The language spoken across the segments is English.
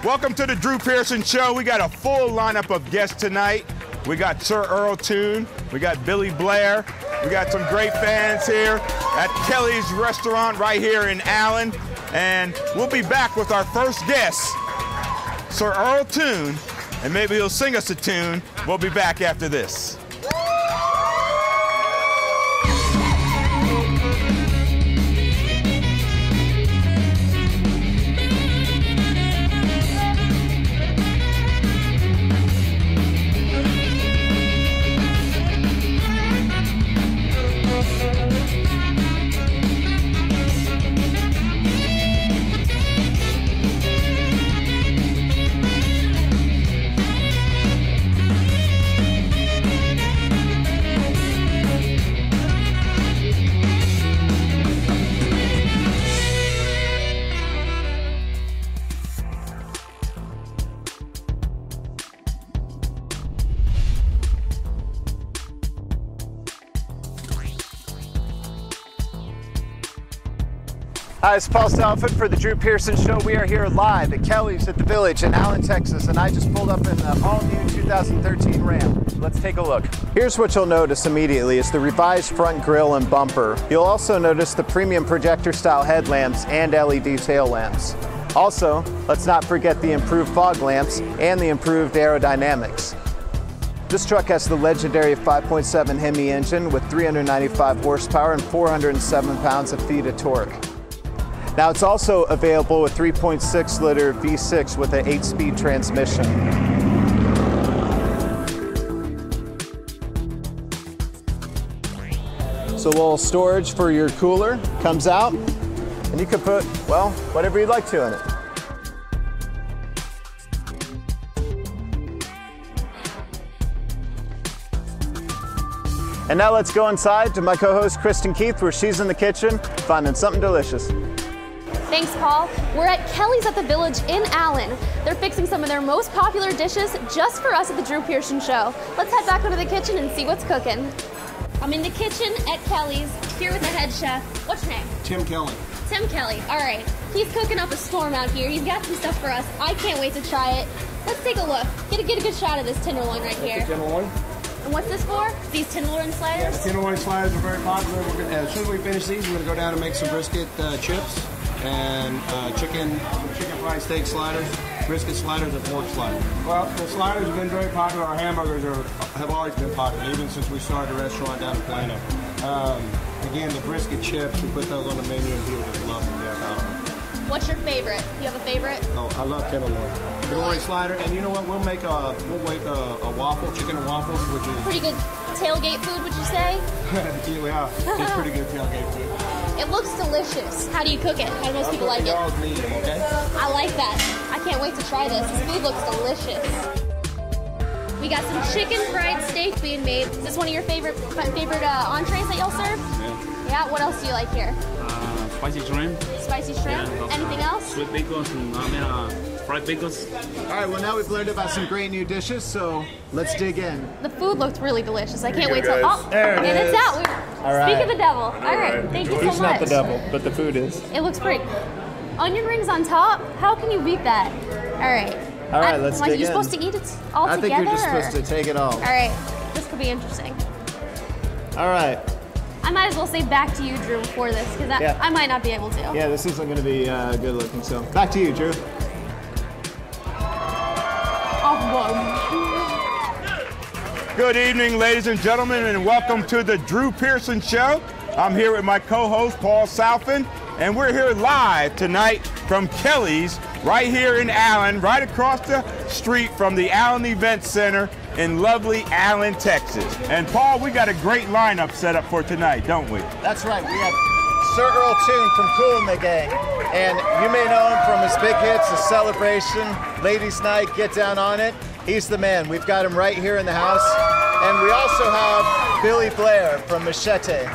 Welcome to the Drew Pearson Show. We got a full lineup of guests tonight. We got Sir Earl Toon. We got Billy Blair. We got some great fans here at Kelly's Restaurant right here in Allen. And we'll be back with our first guest, Sir Earl Toon. And maybe he'll sing us a tune. We'll be back after this. Hi, it's Paul Salfen for the Drew Pearson Show. We are here live at Kelly's at the Village in Allen, Texas, and I just pulled up in the all-new 2013 Ram. Let's take a look. Here's what you'll notice immediately is the revised front grille and bumper. You'll also notice the premium projector-style headlamps and LED tail lamps. Also, let's not forget the improved fog lamps and the improved aerodynamics. This truck has the legendary 5.7 Hemi engine with 395 horsepower and 407 pounds-feet of torque. Now it's also available with 3.6 liter V6 with an 8-speed transmission. So a little storage for your cooler comes out, and you can put, well, whatever you'd like to in it. And now let's go inside to my co-host Kristen Keith, where she's in the kitchen finding something delicious. Thanks, Paul. We're at Kelly's at the Village in Allen. They're fixing some of their most popular dishes just for us at the Drew Pearson Show. Let's head back into the kitchen and see what's cooking. I'm in the kitchen at Kelly's, here with the head chef. What's your name? Tim Kelly. Tim Kelly. All right. He's cooking up a storm out here. He's got some stuff for us. I can't wait to try it. Let's take a look. Get a good shot of this tenderloin right here. Tenderloin. And what's this for? These tenderloin sliders? Yeah, the tenderloin sliders are very popular. As soon as we finish these, we're going to go down and make some brisket chips and chicken fried steak sliders, brisket sliders, and pork sliders. Well, the sliders have been very popular. Our hamburgers have always been popular, even since we started the restaurant down in Pena. Again, the brisket chips, we put those on the menu and people just love them. What's your favorite? Do you have a favorite? Oh, I love tenderloin. Tenderloin slider, and you know what? We'll make a waffle, chicken and waffles, which is pretty good tailgate food, would you say? Yeah, it's pretty good tailgate food. It looks delicious. How do you cook it? How do most people like it? Okay? I like that. I can't wait to try this. This food looks delicious. We got some chicken fried steak being made. Is this one of your favorite entrees that y'all serve? Yeah. Yeah. What else do you like here? Spicy shrimp. Spicy shrimp. Yeah, Anything else? Sweet bacon and fried bacons. All right, well now we've learned about some great new dishes, so let's dig in. The food looked really delicious. I can't wait to. Oh, there it is. And it's out. All right. Speak of the devil. All right. Thank you so much. He's not the devil, but the food is. It looks great. Onion rings on top. How can you beat that? All right. All right, let's dig in. You're supposed to eat it all I together? think you're just supposed to take it all. All right. This could be interesting. All right. I might as well say back to you, Drew, before this, because I might not be able to. Yeah, this isn't going to be good looking, so back to you, Drew. Good evening, ladies and gentlemen, and welcome to the Drew Pearson Show. I'm here with my co-host, Paul Salfen, and we're here live tonight from Kelly's right here in Allen, right across the street from the Allen Event Center in lovely Allen, Texas. And Paul, we got a great lineup set up for tonight, don't we? That's right. We have Sir Earl Toon from Kool and the Gang. And you may know him from his big hits, The Celebration, Ladies Night, Get Down on It. He's the man. We've got him right here in the house. And we also have Billy Blair from Machete.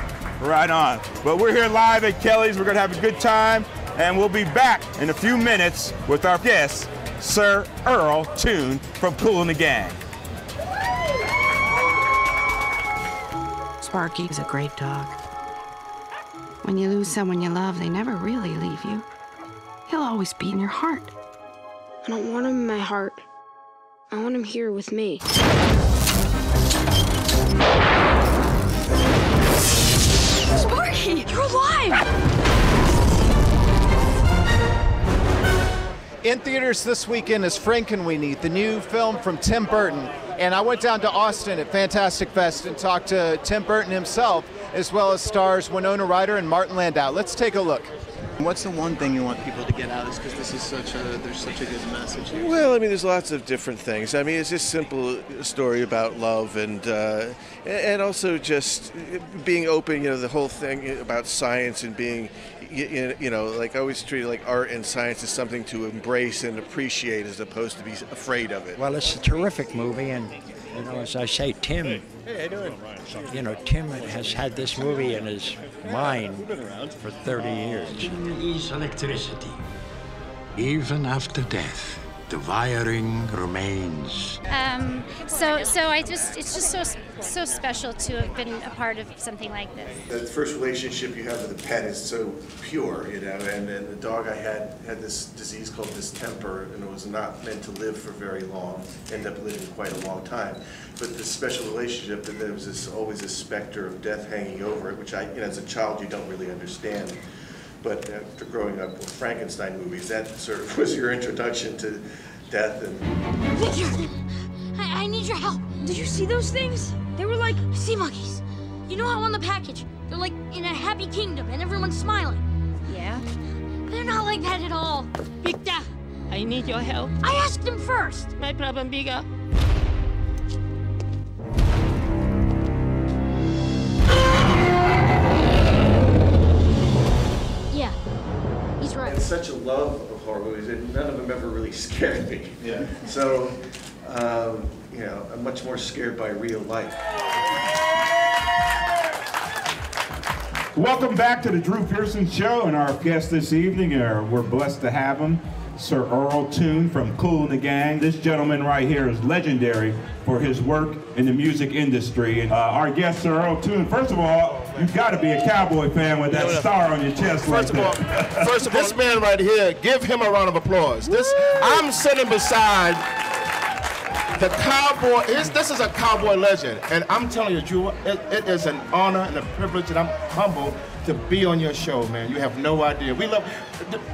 Right on. But we're here live at Kelly's. We're going to have a good time. And we'll be back in a few minutes with our guest, Sir Earl Toon from Kool and the Gang. Sparky's a great dog. When you lose someone you love, they never really leave you. He'll always be in your heart. I don't want him in my heart. I want him here with me. Sparky, you're alive! In theaters this weekend is Frankenweenie, the new film from Tim Burton. And I went down to Austin at Fantastic Fest and talked to Tim Burton himself, as well as stars Winona Ryder and Martin Landau. Let's take a look. What's the one thing you want people to get out of this? Because this is there's such a good message here. Well, I mean, there's lots of different things. I mean, it's just simple story about love and also just being open. You know, the whole thing about science and being, you know, like I always treat like art and science as something to embrace and appreciate as opposed to be afraid of it. Well, it's a terrific movie, and you know, as I say, Tim. Hey, how you doing? You know, Tim has had this movie in his mind for 30 years. Is electricity. Even after death, the wiring remains. So it's just so special to have been a part of something like this. The first relationship you have with a pet is so pure, you know, and the dog I had this disease called distemper, and it was not meant to live for very long, ended up living quite a long time. But this special relationship, that there was always this specter of death hanging over it, which as a child you don't really understand. But after growing up with Frankenstein movies, that sort of was your introduction to death. And Victor, I need your help. Did you see those things? They were like sea monkeys. You know how on the package, they're like in a happy kingdom and everyone's smiling. Yeah? They're not like that at all. Victor, I need your help. I asked him first. My problem bigger. Yeah, he's right. And such a love of horror movies, and none of them ever really scared me. Yeah. So, you know, I'm much more scared by real life. Welcome back to the Drew Pearson Show, and our guest this evening, we're blessed to have him, Sir Earl Toon from Kool and the Gang. This gentleman right here is legendary for his work in the music industry. And our guest, Sir Earl Toon, first of all, you've got to be a Cowboy fan with that star on your chest. First of all, this man right here, give him a round of applause. I'm sitting beside the cowboy. This is a cowboy legend, and I'm telling you, Drew, it is an honor and a privilege, and I'm humbled to be on your show, man. You have no idea. We love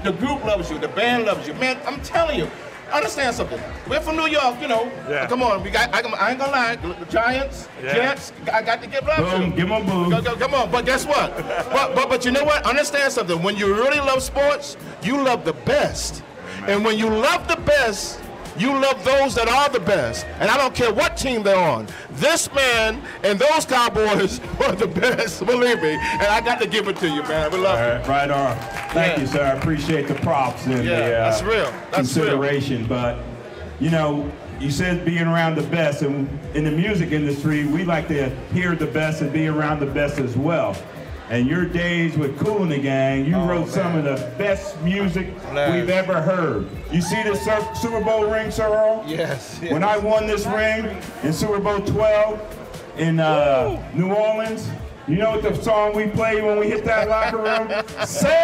the group loves you, the band loves you, man. I'm telling you. Understand something. We're from New York, you know. Yeah. Come on, I ain't gonna lie. The Giants, Jets, I got to give love to them. Give them boom. Come on, but guess what? but you know what? Understand something. When you really love sports, you love the best. And when you love the best, you love those that are the best. And I don't care what team they're on. This man and those Cowboys are the best, believe me. And I got to give it to you, man. We love you. Right on. Thank you, sir. I appreciate the props and that's real. That's consideration. Real. But, you know, you said being around the best. And in the music industry, we like to hear the best and be around the best as well. And your days with Kool and the Gang, you wrote some of the best music we've ever heard. You see this Super Bowl ring, Sir Earl? Yes. When I won this ring in Super Bowl 12 in New Orleans, you know what the song we played when we hit that locker room? Celebrate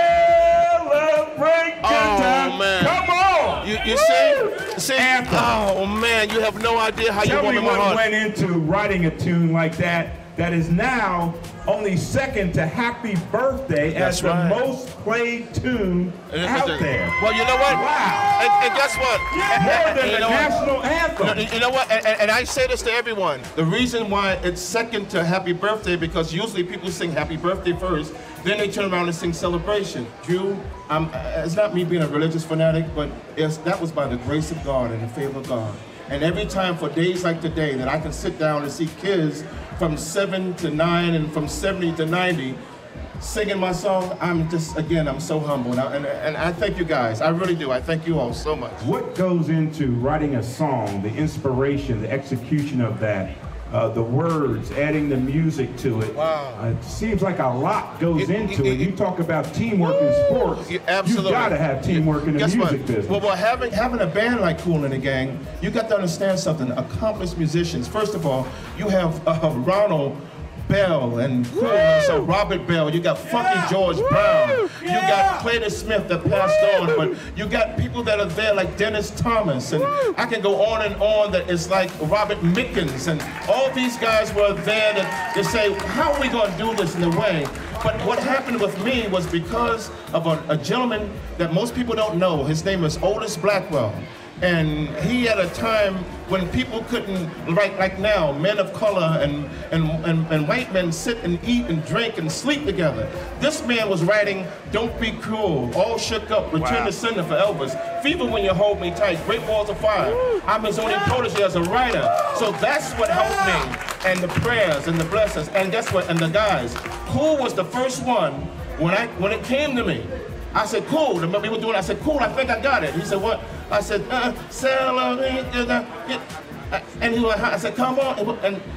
good time. Man. Come on! You see? Anthem. Oh, man, you have no idea how you Tell won me my what heart. went into writing a tune like that is now only second to Happy Birthday as the most played tune out there. Well, you know what? Wow. And guess what? More than the national anthem. You know what? And I say this to everyone. The reason why it's second to Happy Birthday, because usually people sing Happy Birthday first, then they turn around and sing Celebration. Drew, it's not me being a religious fanatic, but that was by the grace of God and the favor of God. And every time for days like today that I can sit down and see kids from 7 to 9 and from 70 to 90 singing my song, I'm so humble. And I thank you guys. I really do. I thank you all so much. What goes into writing a song, the inspiration, the execution of that, the words, adding the music to it? Wow. It seems like a lot goes into it. You talk about teamwork in sports. Absolutely. You've got to have teamwork in the music business. Well, having a band like Kool and the Gang, you got to understand something. Accomplished musicians. First of all, you have Ronald Bell and so Robert Bell. You got Funky George Brown. You got Clayton Smith that passed on, but you got people that are there like Dennis Thomas, and I can go on and on. That it's like Robert Mickens, and all these guys were there to say, how are we going to do this in a way? But what happened with me was because of a gentleman that most people don't know. His name is Otis Blackwell. And he had a time when people couldn't, like now, men of color and white men sit and eat and drink and sleep together. This man was writing Don't Be Cruel, All Shook Up, Return to Sender for Elvis, Fever When You Hold Me Tight, Great Balls of Fire. I'm his only protege as a writer. So that's what helped me, and the prayers and the blessings. And guess what? And the guys. Cool was the first one when it came to me. I said, cool. The we were doing. I said, cool. I think I got it. He said, what? I said, and he was. I said, come on.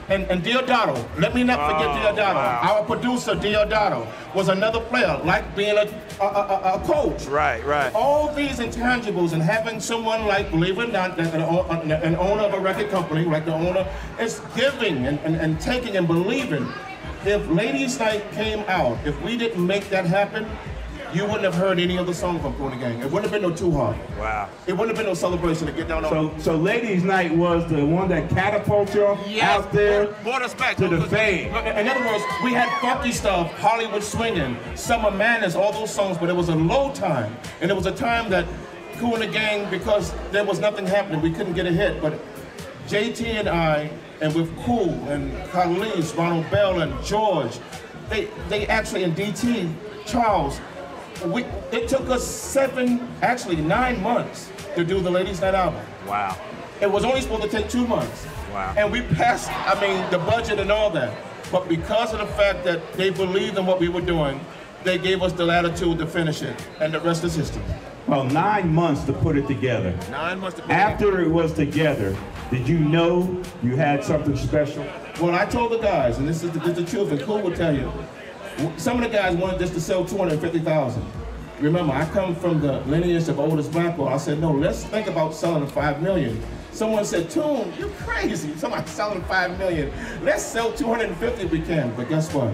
And Diodato. Let me not forget Diodato. Wow. Our producer Diodato was another player, like being a coach. Right. All these intangibles, and having someone like, believe it or not, an owner of a record company, like the owner, is giving and taking and believing. If Ladies' Night came out, if we didn't make that happen, you wouldn't have heard any of the songs from Pena Gang. It wouldn't have been no Too Hard. Wow. It wouldn't have been no Celebration to get down on. So Ladies' Night was the one that catapulted you out there to the fame. In other words, we had funky stuff, Hollywood Swinging, Summer Madness, all those songs, but it was a low time. And it was a time that Kool and the Gang, because there was nothing happening, we couldn't get a hit. But JT and I, and with Kool and Carlise, Ronald Bell and George, they actually, in DT, Charles, it took us 9 months to do the Ladies' Night album. Wow. It was only supposed to take 2 months. Wow. And we passed, the budget and all that. But because of the fact that they believed in what we were doing, they gave us the latitude to finish it. And the rest is history. Well, 9 months to put it together. 9 months to put it After together. it was together, did you know you had something special? Well, I told the guys, and this is the truth, and Kool will tell you, some of the guys wanted just to sell 250,000. Remember, I come from the lineage of Otis Blackwell. I said, no, let's think about selling 5 million. Someone said, Toon, you're crazy. Somebody selling 5 million. Let's sell 250 if we can. But guess what?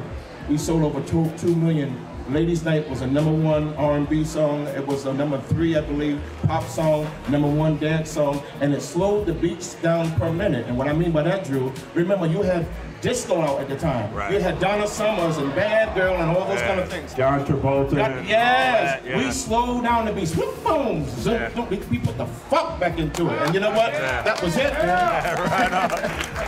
We sold over 2 million. Ladies' Night was a #1 R&B song. It was a #3, I believe, pop song, #1 dance song, and it slowed the beats down per minute. And what I mean by that, Drew, remember you had disco out at the time. Right. You had Donna Summers and Bad Girl and all those kind of things. John Travolta. Yes, Yeah. we slowed down the beats. Boom, zoom, zoom. We put the funk back into it. And you know what? That was it. Right on.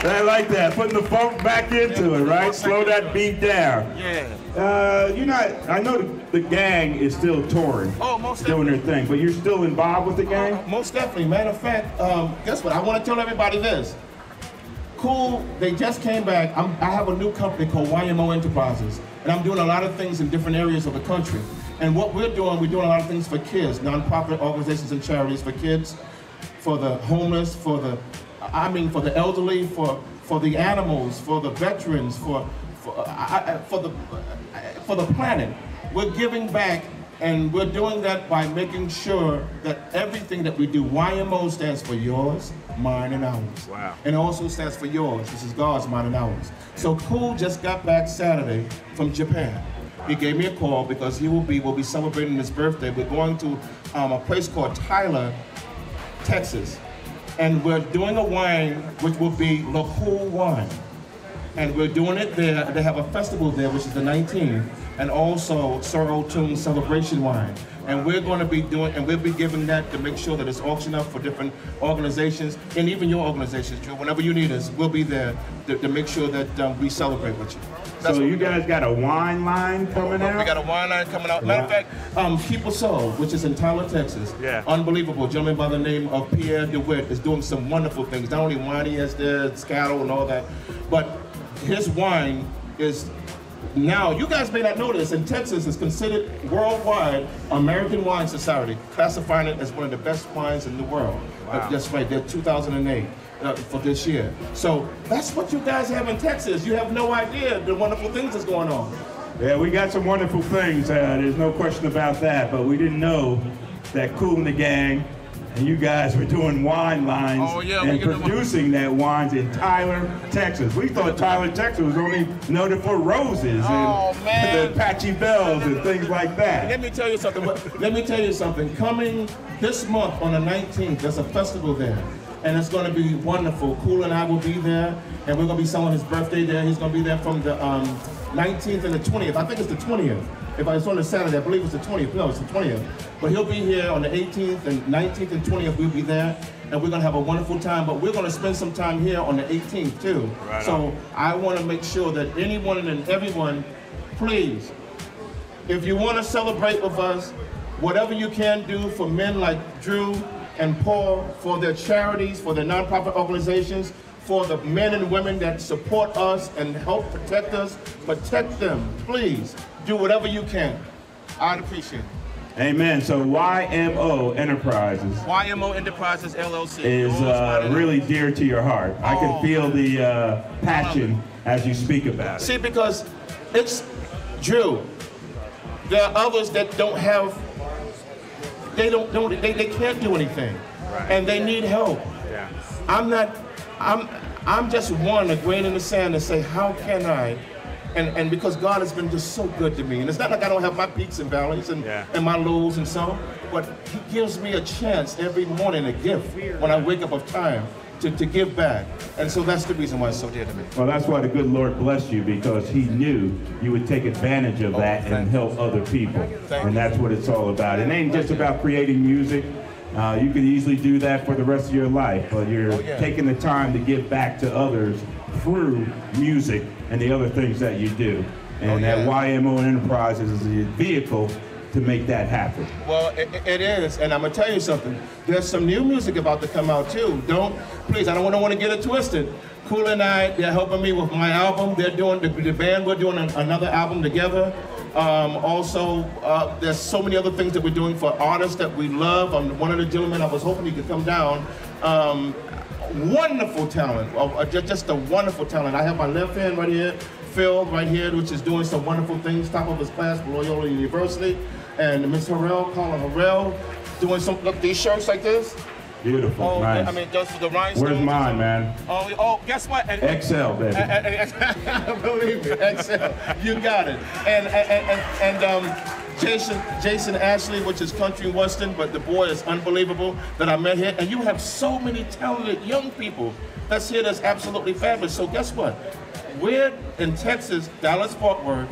I like that, putting the funk back into it, right? Slow that beat down. Yeah. I know the gang is still touring, doing their thing, but you're still involved with the gang? Most definitely. Matter of fact, guess what? I want to tell everybody this. Kool, they just came back. I have a new company called YMO Enterprises, and I'm doing a lot of things in different areas of the country. And what we're doing a lot of things for kids, nonprofit organizations and charities for kids, for the homeless, for the elderly, for the animals, for the veterans, for the planet. We're giving back, and we're doing that by making sure that everything that we do, YMO stands for yours, mine, and ours. Wow. And it also stands for yours. This is God's, mine, and ours. So Kool just got back Saturday from Japan. He gave me a call because we'll be celebrating his birthday. We're going to a place called Tyler, Texas. And we're doing a wine which will be La Kool wine. And we're doing it there. They have a festival there, which is the 19th, and also Earl Toon celebration wine. And we're going to be doing, and we'll be giving that to make sure that it's auctioned up for different organizations, and even your organizations, Drew. Whenever you need us, we'll be there to make sure that we celebrate with you. So you guys got a wine line coming out? We got a wine line coming out. Matter of fact, Keep a Soul, which is in Tyler, Texas. Yeah. Unbelievable. A gentleman by the name of Pierre DeWitt is doing some wonderful things. Not only wine, he has the scattle and all that, but his wine is now, you guys may not know this, in Texas is considered worldwide American Wine Society, classifying it as one of the best wines in the world. Wow. That's right, they're 2008 for this year. So that's what you guys have in Texas. You have no idea the wonderful things that's going on. Yeah, we got some wonderful things. There's no question about that, but we didn't know that Kool and the Gang And you guys were doing wine lines and producing that wines in Tyler, Texas. We thought Tyler, Texas was only noted for roses and the Apache Bells and things like that. Let me tell you something. Let me tell you something. Coming this month on the 19th, there's a festival there. And it's going to be wonderful. Cool and I will be there. And we're going to be celebrating his birthday there. He's going to be there from the 19th and the 20th. I think it's the 20th. If it's on a Saturday, I believe it's the 20th. No, it's the 20th. But he'll be here on the 18th and 19th and 20th. We'll be there, and we're gonna have a wonderful time. But we're gonna spend some time here on the 18th too. Right so on. I want to make sure that anyone and everyone, please, if you want to celebrate with us, whatever you can do for men like Drew and Paul, for their charities, for their nonprofit organizations, for the men and women that support us and help protect us, protect them, please. Do whatever you can. I'd appreciate it. Amen. So YMO Enterprises. YMO Enterprises LLC is really dear to your heart. I can feel the passion as you speak about it. See, because it's Drew. There are others that don't have. They can't do anything, and they need help. Yeah. I'm just one, a grain in the sand, to say, how can I? And because God has been just so good to me. And it's not like I don't have my peaks and valleys and my lows and so, but he gives me a chance every morning, a gift, when I wake up of time, to give back. And so that's the reason why it's so dear to me. Well, that's why the good Lord blessed you, because he knew you would take advantage of that and help other people. And that's what it's all about. It ain't just about creating music. You could easily do that for the rest of your life, but you're taking the time to give back to others through music and the other things that you do. And that YMO Enterprises is a vehicle to make that happen. Well, it is, and I'm gonna tell you something. There's some new music about to come out too. Please, I don't want to get it twisted. Cool and I, they're helping me with my album. They're doing, the band, we're doing another album together. Also, there's so many other things that we're doing for artists that we love. One of the gentlemen, I was hoping he could come down. Wonderful talent, just a wonderful talent. I have my left hand right here, Phil right here, which is doing some wonderful things, top of his class, Loyola University. And Miss Harrell, Colin Harrell, doing these shirts like this. Beautiful, nice. I mean, those for the rhinestones. Where's mine, man? Oh, guess what? XL, baby. Believe me, XL. You got it. And Jason Ashley, which is country and western, but the boy is unbelievable that I met here. And you have so many talented young people that's here that's absolutely fabulous. So guess what? We're in Texas, Dallas-Fort Worth.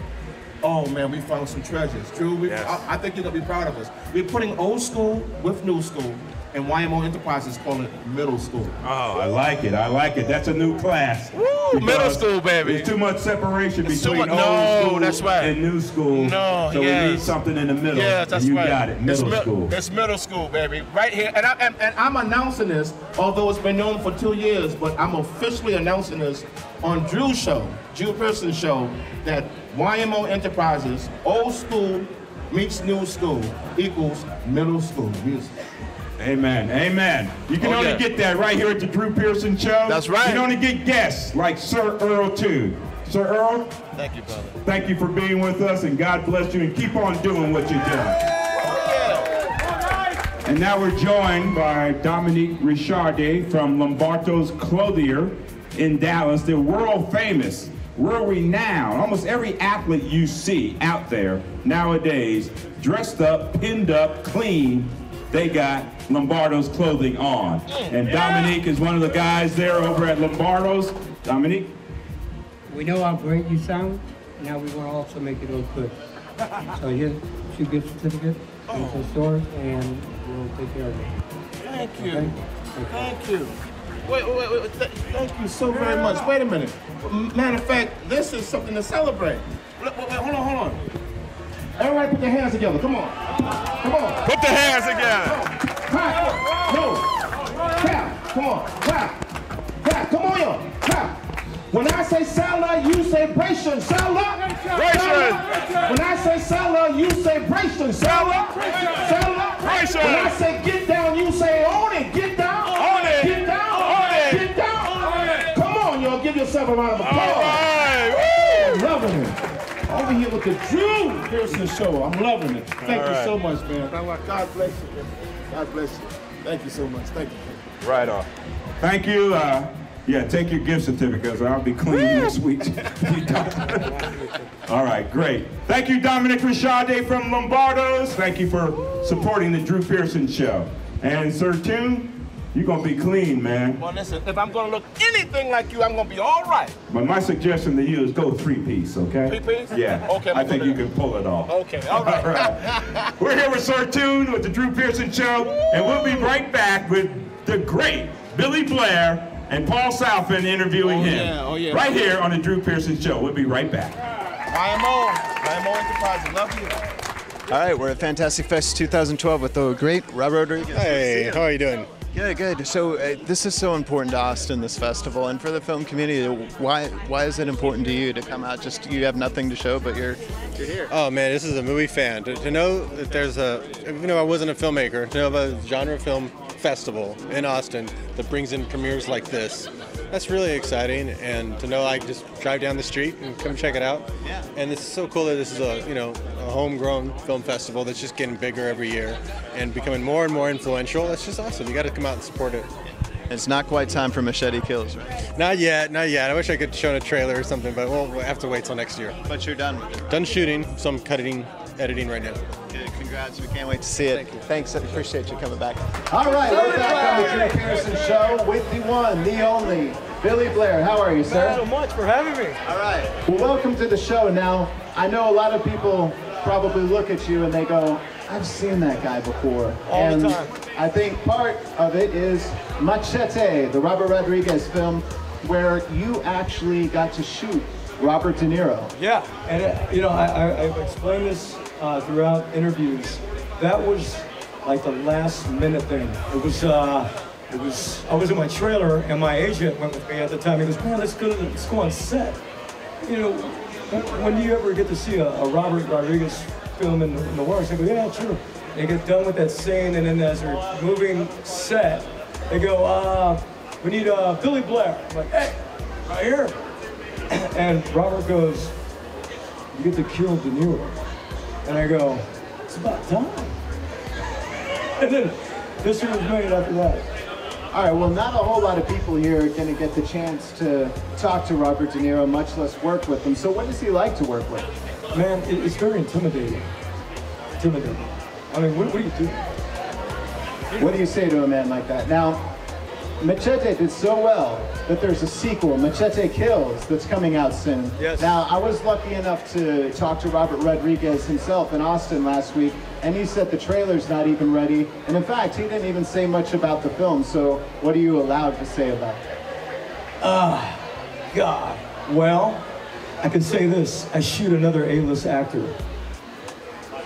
Oh man, we found some treasures. Drew, I think you're gonna be proud of us. We're putting old school with new school, and YMO Enterprises call it middle school. Oh, I like it. I like it. That's a new class. Woo, middle school, baby. There's too much separation between old school and new school. No, so we need something in the middle. Yeah, that's you right. got it. Middle school. It's middle school, baby. Right here. And I'm announcing this, although it's been known for 2 years, but I'm officially announcing this on Drew's show, Drew Pearson's show, that YMO Enterprises, old school meets new school equals middle school music. Amen, amen. You can only get that right here at the Drew Pearson Show. That's right. You can only get guests like Sir Earl Toon. Sir Earl, thank you, brother. Thank you for being with us, and God bless you, and keep on doing what you're doing. And now we're joined by Dominique Richardet from Lombardo's Clothier in Dallas. They're world famous, world renowned. Almost every athlete you see out there nowadays, dressed up, pinned up, clean, they got Lombardo's clothing on. And Dominique is one of the guys there over at Lombardo's. Dominique? We know how great you sound. Now we want to also make you look good. So here's 2 gift certificates from the store, and we'll take care of it. Thank you. Okay? Thank you. Wait, thank you so very much. Wait a minute. Matter of fact, this is something to celebrate. Wait, hold on. Everybody put their hands together. Come on. Come on. Put the hands together. Clap. No. Clap. Come on. Clap. Clap. Come on, y'all. Clap. When I say Salah, you say Bration. Salah. Bration. When I say Salah, you say Bration. Salah. Salah. Bration. When I say get down, you say own it. Get down. Own it. Get down. Own it. Get down. Own it. Come on, y'all. Give yourself a round of applause. All right. Woo. I'm loving it. Over here with the Drew Pearson Show. I'm loving it. Thank you so much, man. God bless you. God bless you. Thank you so much. Thank you. Right on. Thank you. Yeah, take your gift certificates. I'll be clean next week. All right, great. Thank you, Dominic Rashade from Lombardo's. Thank you for supporting the Drew Pearson Show. And Sir Toon, you're going to be clean, man. Well, listen, if I'm going to look anything like you, I'm going to be all right. But my suggestion to you is go three-piece, okay? Three-piece? Yeah. Okay. I think you can pull it off. Okay, all right. All right. We're here with Sir Toon with the Drew Pearson Show, and we'll be right back with the great Billy Blair and Paul Salfen interviewing him. Oh, yeah. Right here on the Drew Pearson Show. We'll be right back. IMO Enterprises, love you. All right, we're at Fantastic Fest 2012 with the great Robert Rodriguez. Hey, how are you doing? Good, good. So this is so important to Austin, this festival, and for the film community. Why is it important to you to come out? Just you have nothing to show, but you're here. Oh man, this is a movie fan. To know that there's even though I wasn't a filmmaker, to know about a genre film festival in Austin that brings in premieres like this, that's really exciting. And to know I can just drive down the street and come check it out. Yeah. And this is so cool that this is a homegrown film festival that's just getting bigger every year and becoming more and more influential. That's just awesome. You got to come out and support it. It's not quite time for Machete Kills, right? Not yet, not yet. I wish I could show a trailer or something, but we'll have to wait till next year. But you're done with it. Done shooting, so I'm editing right now. Good, congrats. We can't wait to see it. Thank you. Thanks, I appreciate you coming back. All right, we're back on the Drew Pearson Show with the one, the only, Billy Blair. How are you, sir? Thank you so much for having me. All right. Well, welcome to the show. Now, I know a lot of people probably look at you and they go, I've seen that guy before. All the time. I think part of it is Machete, the Robert Rodriguez film, where you actually got to shoot Robert De Niro. Yeah, and I've explained this throughout interviews. That was like the last minute thing. I was in my trailer and my agent went with me at the time. He goes, man, let's go on set. You know, when do you ever get to see a Robert Rodriguez film in the works? I go, yeah, true. They get done with that scene, and then as they're moving set, they go, we need Billy Blair. I'm like, hey, right here. And Robert goes, you get to kill De Niro. And I go, it's about time. And then this one was made after that. All right, well, not a whole lot of people here are going to get the chance to talk to Robert De Niro, much less work with him. So what does he like to work with? Man, it's very intimidating. I mean, what do you do? What do you say to a man like that? Now, Machete did so well that there's a sequel, Machete Kills, that's coming out soon. Yes. Now, I was lucky enough to talk to Robert Rodriguez himself in Austin last week, and he said the trailer's not even ready. And in fact, he didn't even say much about the film, so what are you allowed to say about it? God. Well, I can say this, I shoot another A-list actor.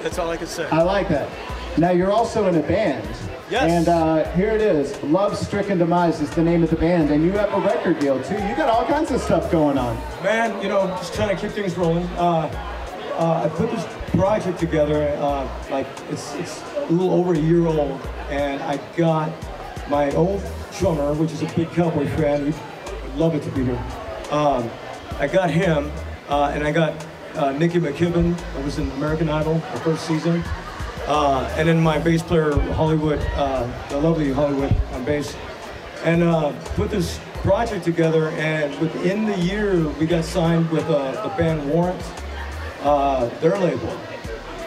That's all I can say. I like that. Now, you're also in a band. Yes. And here it is. Love Stricken Demise is the name of the band, and you have a record deal, too. You got all kinds of stuff going on. Man, just trying to keep things rolling. I put this project together, it's a little over a year old, and I got my old drummer, which is a big Cowboy fan. He'd love it to be here. I got him, and I got Nikki McKibben, who was in American Idol the first season. And then my bass player, Hollywood, the lovely Hollywood on bass. And put this project together, and within the year, we got signed with the band Warrant, their label.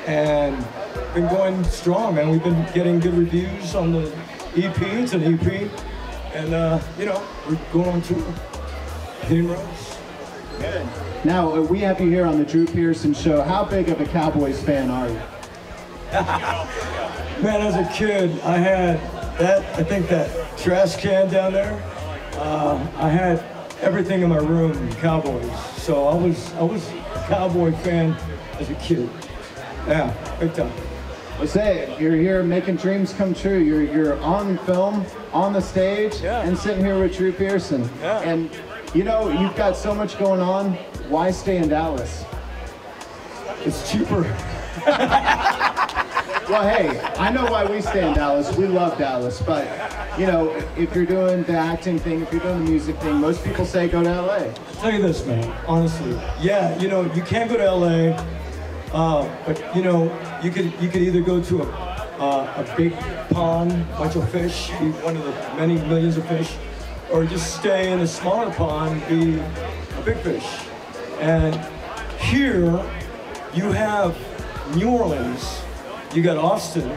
And been going strong, man. We've been getting good reviews on the EP, it's an EP. And, we're going on tour, hitting roads. Good. Now, we have you here on the Drew Pearson Show. How big of a Cowboys fan are you? Man, as a kid, I had I think that trash can down there. I had everything in my room, Cowboys. So I was a Cowboy fan as a kid. Yeah, big time. Well, say, you're here making dreams come true. You're on film, on the stage, and sitting here with Drew Pearson. Yeah. And you've got so much going on. Why stay in Dallas? It's cheaper. Well, hey, I know why we stay in Dallas. We love Dallas, but if you're doing the acting thing, if you're doing the music thing, most people say go to LA. I'll tell you this, man, honestly. Yeah, you can't go to LA, but you could either go to a big pond, bunch of fish, be one of the many millions of fish, or just stay in a smaller pond, be a big fish. And here you have New Orleans, you got Austin,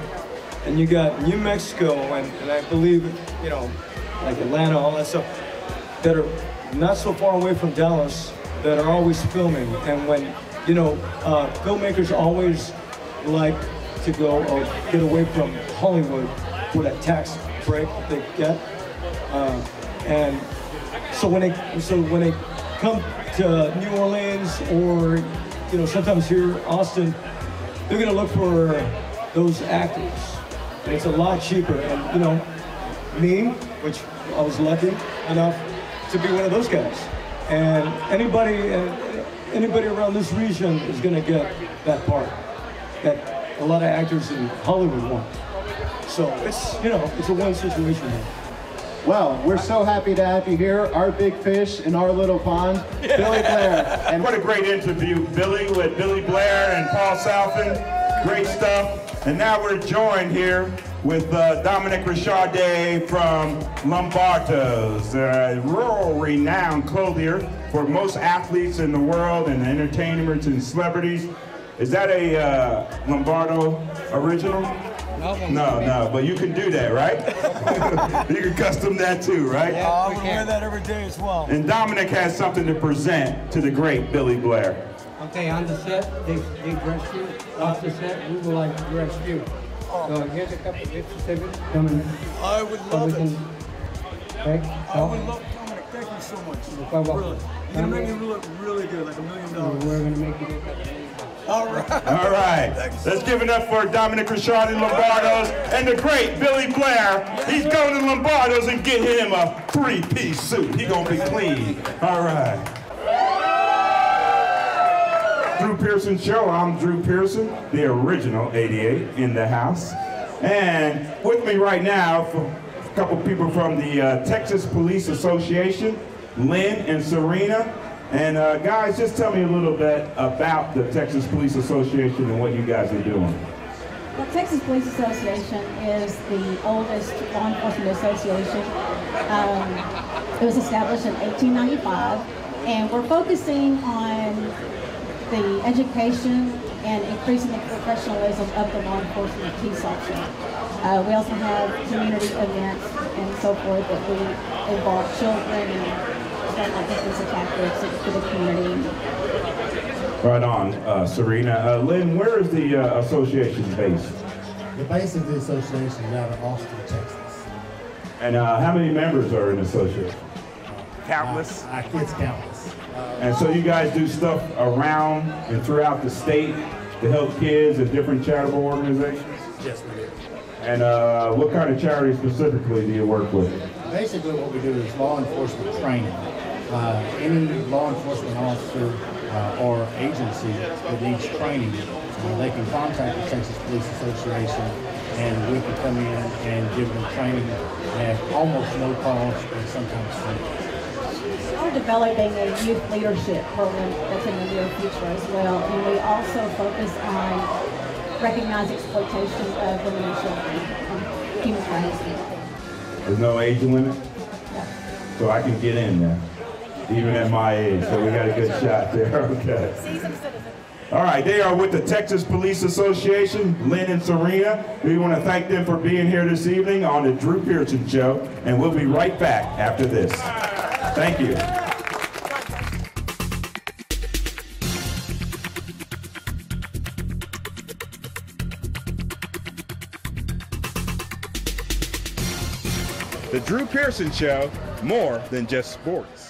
and you got New Mexico, and I believe, you know, like Atlanta, all that stuff, that are not so far away from Dallas, that are always filming. And when, you know, filmmakers always like to go or get away from Hollywood for that tax break that they get. And so when they come to New Orleans, or, you know, sometimes here, Austin, they're gonna look for those actors. And it's a lot cheaper. And, you know, me, which I was lucky enough to be one of those guys. And anybody around this region is gonna get that part that a lot of actors in Hollywood want. So it's, you know, it's a win situation here. Well, we're so happy to have you here, our big fish in our little pond, Billy Blair. And what a great interview, Billy, with Billy Blair and Paul Salfen. Great stuff. And now we're joined here with Dominic Richardet from Lombardo's, world-renowned clothier for most athletes in the world and entertainers and celebrities. Is that a Lombardo original? No, but you can do that, right? You can custom that too, right? Yeah, I would wear that every day as well. And Dominic has something to present to the great Billy Blair. Okay, on the set, they dress you. Off the set, we will like to dress you. So here's a couple of gifts certificates coming. I would love it. Okay, I would love Dominic. Thank you so much. Really. You're going to make me look really good, like $1 million. We're going to make you look like $1 million. All right. All right. Let's give it up for Dominic Richardet Lombardo's and the great Billy Blair. He's going to Lombardo's and get him a 3-piece suit. He's going to be clean. All right. Drew Pearson Show. I'm Drew Pearson, the original 88 in the house. And with me right now, a couple people from the Texas Police Association, Lynn and Serena. And guys, just tell me a little bit about the Texas Police Association and what you guys are doing. The Texas Police Association is the oldest law enforcement association. It was established in 1895, and we're focusing on the education and increasing the professionalism of the law enforcement peace officer. We also have community events and so forth that we involve children and like different tactics for the community. Right on, Serena. Lynn, where is the association based? The base of the association is out of Austin, Texas. And how many members are in the association? Countless. It's countless. And so you guys do stuff around and throughout the state to help kids at different charitable organizations? Yes, we do. And what kind of charity specifically do you work with? Basically what we do is law enforcement training. Any law enforcement officer or agency that needs training, they can contact the Texas Police Association and we can come in and give them training at almost no cost and sometimes free. We're developing a youth leadership program that's in the near future as well, and we also focus on recognized exploitation of women and children and human trafficking. There's no age limit? No. So I can get in there, even at my age, so we got a good shot there, okay. Seasoned citizen. All right, they are with the Texas Police Association, Lynn and Serena. We want to thank them for being here this evening on the Drew Pearson Show, and we'll be right back after this. Thank you. The Drew Pearson Show, more than just sports.